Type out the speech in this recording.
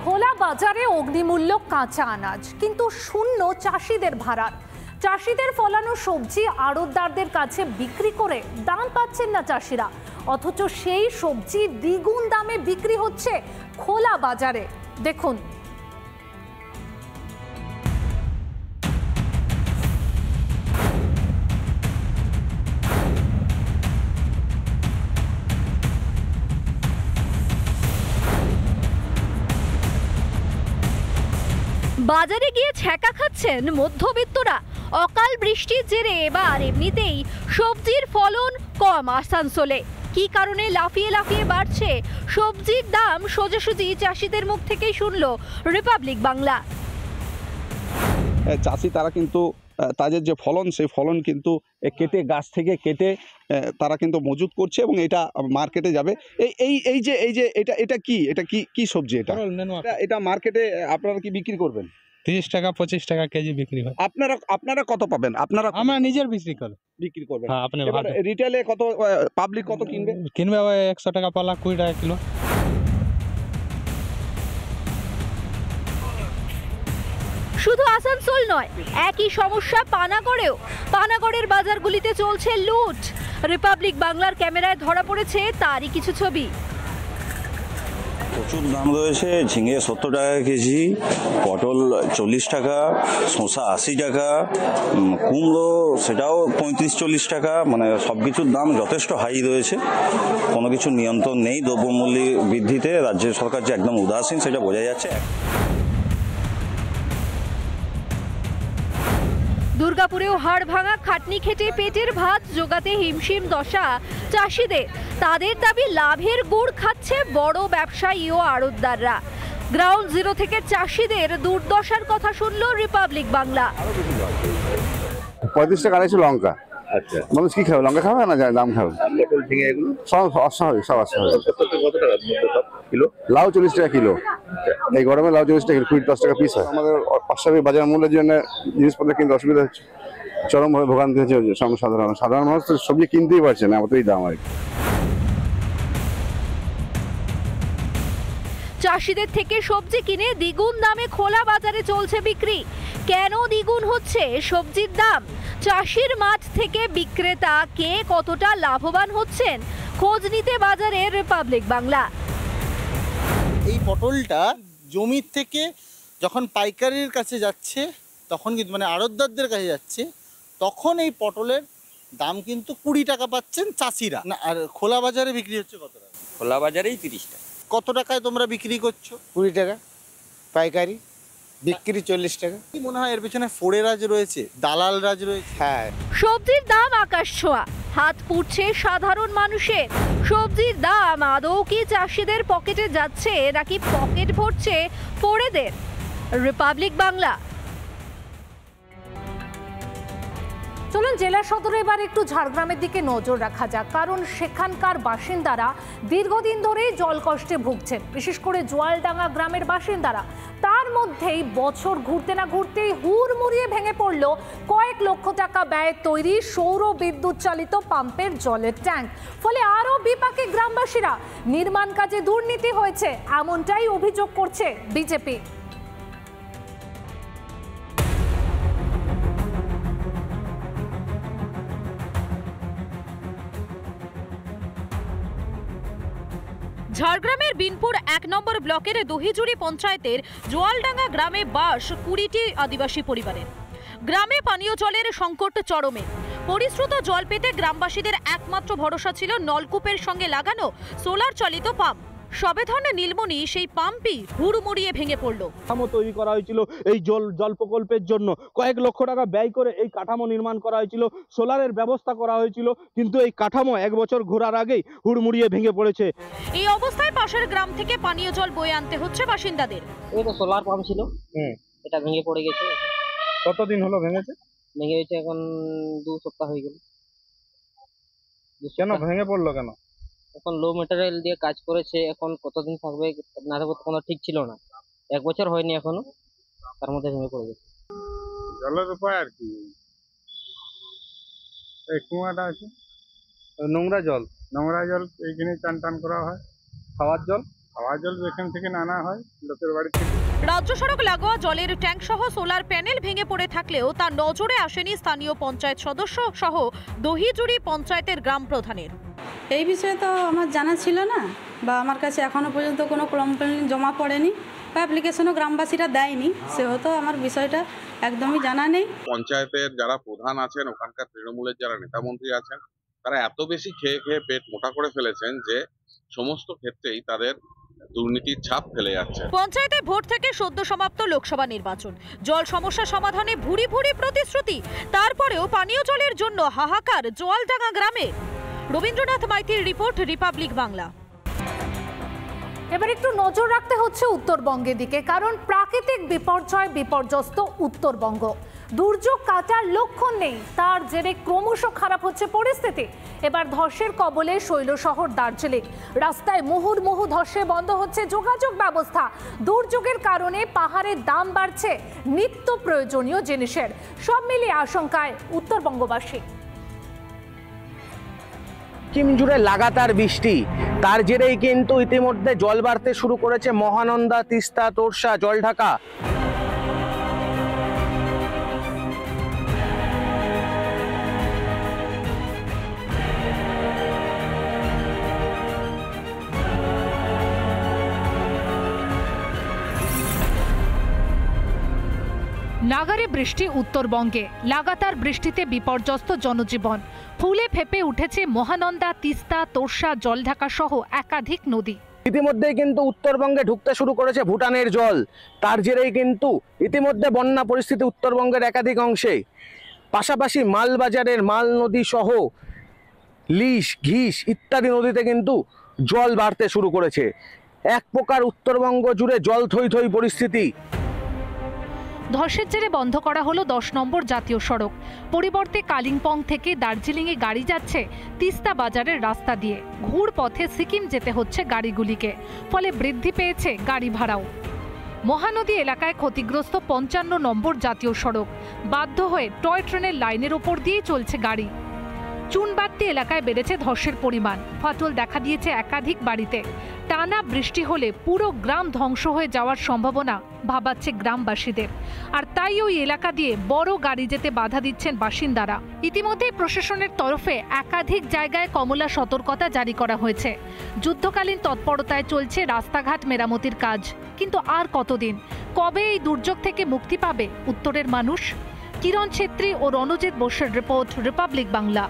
খোলা বাজারে অগ্নিমূল্য কাঁচা আনাজ, কিন্তু শূন্য চাষিদের ভাড়ার। চাষিদের ফলানো সবজি আড়তদারদের কাছে বিক্রি করে দাম পাচ্ছেন না চাষিরা, অথচ সেই সবজি দ্বিগুণ দামে বিক্রি হচ্ছে খোলা বাজারে। দেখুন, বাজারে গিয়ে ছ্যাঁকা খাচ্ছেন মধ্যবিত্তরা। অকাল বৃষ্টির জেরে এবার এমনিতেই সবজির ফলন কম আসানসোলে। কি কারণে লাফিয়ে লাফিয়ে বাড়ছে সবজির দাম, সোজাসুজি চাষিদের মুখ থেকেই শুনলো রিপাবলিক বাংলা। চাষি তারা কিন্তু তাদের যে ফলন, সেই ফলন কিন্তু কেটে, গাছ থেকে কেটে তারা কিন্তু মজুত করছে এবং এটা মার্কেটে যাবে। এটা কি সবজি? এটা মার্কেটে আপনারা কি বিক্রি করবেন? 30 টাকা 25 টাকা কেজি বিক্রি হয়। আপনারা কত পাবেন? আমরা নিজের বিক্রি করবেন। হ্যাঁ, আপনি রিটেলে কত, পাবলিক কত কিনবে? 100 টাকা পালা, 20 টাকা কিলো। শুধু আসানসোল নয়, একই সমস্যা পানাগড়েও। পানাগড়ের বাজারগুলিতে চলছে লুট। রিপাবলিক বাংলার ক্যামেরায় ধরা পড়েছে তারই কিছু ছবি। প্রচুর দাম রয়েছে। ঝিঙে 70 টাকা কেজি, পটল 40 টাকা, শসা 80 টাকা, কুমড়ো সেটাও 35-40 টাকা। মানে সব কিছুর দাম যথেষ্ট হাই রয়েছে। কোনো কিছু নিয়ন্ত্রণ নেই। দ্রব্যমূল্য বৃদ্ধিতে রাজ্য সরকার যে একদম উদাসীন, সেটা বোঝা যাচ্ছে। দুর্গাপুরেও হাড় ভাঙা খাটনি খেটে পেটের ভাত জোগাতে হিমশিম দশা চাষিদের। তাদের দাবি লাভের গুড় খাচ্ছে বড় ব্যবসায়ী ও আড়তদাররা। গ্রাউন্ড জিরো থেকে চাষিদের দুর্দশার কথা শুনলো রিপাবলিক বাংলা। 35 টাকা আড়াইশো লঙ্কা। আচ্ছা, মানুষ কি খাবে? লঙ্কা খাবে না, দাম খাবে। পটল, ঝিঙে এগুলো সব অস্বাভাবিক, সব অস্বাভাবিক। কত টাকা কিলো? লাউ 40 টাকা কিলো। এই গরমে লাউ 40 টাকা, 10 টাকা পিস হয়। আমাদের অস্বাভাবিক বাজার মূল্যের জন্য জিনিসপত্র কিনতে অসুবিধা হচ্ছে, চরমভাবে ভোগান্তি হচ্ছে সাধারণ মানুষ তো সবজি কিনতেই পারছে না, এতই দাম আর কি। চাষিদের থেকে সবজি কিনে দ্বিগুণ দামে খোলা বাজারে চলছে বিক্রি। কেন দ্বিগুণ হচ্ছে সবজির দাম? চাষির মাঠ থেকে বিক্রেতা কে কতটা লাভবান হচ্ছেন, খোঁজ নিতে বাজারে রিপাবলিক বাংলা। এই পটলটা জমির থেকে যখন পাইকারির কাছে যাচ্ছে, তখন কিন্তু মানে আড়তদারদের কাছে যাচ্ছে, তখন এই পটলের দাম কিন্তু 20 টাকা পাচ্ছেন চাষিরা। না, আর খোলা বাজারে বিক্রি হচ্ছে কত টাকা? খোলা বাজারেই 30 টাকা। কত টাকায় তোমরা বিক্রি করছো? 20 টাকা পাইকারি, বিক্রি 40 টাকা। কি মনে হয় এর পেছনে ফোড়ে রাজ রয়েছে, দালাল রাজ রয়েছে? হ্যাঁ, সবজির দাম আকাশ ছোঁয়া, হাত পুড়ছে সাধারণ মানুষের। সবজির দাম আদৌ কি চাষিদের পকেটে যাচ্ছে, নাকি পকেট ভরছে ফোড়েদের? রিপাবলিক বাংলা। চলুন জেলা সদরে এবার একটু ঝাড়গ্রামের দিকে নজর রাখা যাক, কারণ সেখানকার বাসিন্দারা দীর্ঘদিন ধরেই জল কষ্টে ভুগছেন, বিশেষ করে জোয়ালডাঙ্গা গ্রামের বাসিন্দারা। তার মধ্যেই বছর ঘুরতে না ঘুরতেই হুড়মুড়িয়ে ভেঙে পড়ল কয়েক লক্ষ টাকা ব্যয়ে তৈরি সৌর বিদ্যুৎ চালিত পাম্পের জলের ট্যাঙ্ক। ফলে আরও বিপাকে গ্রামবাসীরা। নির্মাণ কাজে দুর্নীতি হয়েছে, এমনটাই অভিযোগ করছে বিজেপি। ঝাড়গ্রামের বিনপুর 1 নম্বর ব্লকের দহিজুড়ি পঞ্চায়েতের জোয়ালডাঙ্গা গ্রামে বাস 20টি আদিবাসী পরিবারের। গ্রামে পানীয় জলের সংকট চরমে। পরিশ্রুত জল পেতে গ্রামবাসীদের একমাত্র ভরসা ছিল নলকূপের সঙ্গে লাগানো সোলার চালিত পাম্প। সবেধন নীলমণি সেই পাম্পই হুড়মুড়িয়ে ভেঙে পড়ল। কাঠামো তৈরি করা হয়েছিল এই জল প্রকল্পের জন্য, কয়েক লক্ষ টাকা ব্যয় করে এই কাঠামো নির্মাণ করা হয়েছিল, সোলারের ব্যবস্থা করা হয়েছিল, কিন্তু এই কাঠামো 1 বছর ঘোরার আগেই হুড়মুড়িয়ে ভেঙে পড়েছে। এই অবস্থায় পাশের গ্রাম থেকে পানীয় জল বয়ে আনতে হচ্ছে বাসিন্দাদের। এটা সোলার পাম্প ছিল, এটা ভেঙে পড়ে গেছে। কতদিন হলো ভেঙেছে? ভেঙে গেছে এখন 2 সপ্তাহ হয়ে গেল। কেন ভেঙে পড়লো কেন? এখন লো ম্যাটেরিয়াল দিয়ে কাজ করেছে, এখন কতদিন থাকবে না থাকবে কোনো ঠিক ছিল না। 1 বছর হয়নি এখনো, তার মধ্যে ভেঙে পড়ে গেছে। জলের উপায় আর কি, এই কুয়াটা আছে, নোংরা জল এইখানে চান টান করা হয়। খাওয়ার জল খাওয়া জল যেখান থেকে আনা হয় লোকের বাড়ি থেকে। রাজ্য সড়ক লাগোয়া জলের ট্যাঙ্ক সহ সোলার প্যানেল ভেঙে পড়ে থাকলেও তা নজরে আসেনি স্থানীয় পঞ্চায়েত সদস্য সহ দহিজুড়ি পঞ্চায়েতের গ্রাম প্রধানের। এই বিষয়ে তো আমার জানা ছিল না, বা আমার কাছে এখনো পর্যন্ত কোনো কমপ্লেন জমা পড়েনি বা অ্যাপ্লিকেশনও গ্রামবাসীরা দেয়নি, সেহেতু আমার বিষয়টা একদমই জানা নেই। পঞ্চায়েতের যারা প্রধান আছেন, ওখানকার তৃণমূলের যারা নেতামন্ত্রী আছেন, তারা এত বেশি খেয়ে খেয়ে পেট মোটা করে ফেলেছেন যে সমস্ত ক্ষেত্রেই তাদের দুর্নীতির ছাপ ফেলে যাচ্ছে। পঞ্চায়েতে ভোট থেকে সদ্য সমাপ্ত লোকসভা নির্বাচন, জল সমস্যা সমাধানে ভুরি ভুরি প্রতিশ্রুতি, তারপরেও পানীয় জলের জন্য হাহাকার জোয়ালডাঙ্গা গ্রামে। রবীন্দ্রনাথ মাইতির রিপোর্ট, রিপাবলিক বাংলা। এবার একটু নজর রাখতে হচ্ছে উত্তরবঙ্গের দিকে, কারণ প্রাকৃতিক বিপর্যয় বিপর্যস্ত উত্তরবঙ্গ। দুর্যোগ কাটার লক্ষণ নেই, তার জেরে ক্রমশ খারাপ হচ্ছে পরিস্থিতি। এবার ধসের কবলে শৈলশহর দার্জিলিং, রাস্তায় মুহুর্মুহু ধসে বন্ধ হচ্ছে যোগাযোগ ব্যবস্থা। দুর্যোগের কারণে পাহাড়ের দাম বাড়ছে নিত্য প্রয়োজনীয় জিনিসের। সব মিলিয়ে আশঙ্কায় উত্তরবঙ্গবাসী। সিকিম জুড়ে লাগাতার বৃষ্টি, তার জেরেই কিন্তু ইতিমধ্যে জল বাড়তে শুরু করেছে মহানন্দা, তিস্তা, তোরসা, জলঢাকা। নাগারে বৃষ্টি উত্তরবঙ্গে, লাগাতার বৃষ্টিতে বিপর্যস্ত জনজীবন। ফুলে ফেপে উঠেছে মহানন্দা, তিস্তা, তোরসা, জলঢাকা সহ একাধিক নদী। ইতিমধ্যেই কিন্তু উত্তরবঙ্গে ঢুকতে শুরু করেছে ভুটানের জল, তার জেরেই কিন্তু ইতিমধ্যে বন্যা পরিস্থিতি উত্তরবঙ্গের একাধিক অংশে। পাশাপাশি মালবাজারের মাল নদী সহ লিশ, ঘিস ইত্যাদি নদীতে কিন্তু জল বাড়তে শুরু করেছে। এক প্রকার উত্তরবঙ্গ জুড়ে জল থই থই পরিস্থিতি। ধসের জেরে বন্ধ করা হলো 10 নম্বর জাতীয় সড়ক। পরিবর্তে কালিম্পং থেকে দার্জিলিংয়ে গাড়ি যাচ্ছে তিস্তা বাজারের রাস্তা দিয়ে। ঘুর পথে সিকিম যেতে হচ্ছে গাড়িগুলিকে, ফলে বৃদ্ধি পেয়েছে গাড়ি ভাড়াও। মহানদী এলাকায় ক্ষতিগ্রস্ত 55 নম্বর জাতীয় সড়ক, বাধ্য হয়ে টয় ট্রেনের লাইনের ওপর দিয়েই চলছে গাড়ি। চুনবাত্তি এলাকায় বেড়েছে ধসের পরিমাণ, ফাটল দেখা দিয়েছে একাধিক বাড়িতে। টানা বৃষ্টি হলে পুরো গ্রাম ধ্বংস হয়ে যাওয়ার সম্ভাবনা ভাবাচ্ছে গ্রামবাসীদের, আর তাই ওই এলাকা দিয়ে বড় গাড়ি যেতে বাধা দিচ্ছেন বাসিন্দারা। ইতিমধ্যেই প্রশাসনের তরফে একাধিক জায়গায় কমলা সতর্কতা জারি করা হয়েছে। যুদ্ধকালীন তৎপরতায় চলছে রাস্তাঘাট মেরামতির কাজ। কিন্তু আর কতদিন, কবে এই দুর্যোগ থেকে মুক্তি পাবে উত্তরের মানুষ? কিরণ ছেত্রী ও রণজিৎ বোসের রিপোর্ট, রিপাবলিক বাংলা।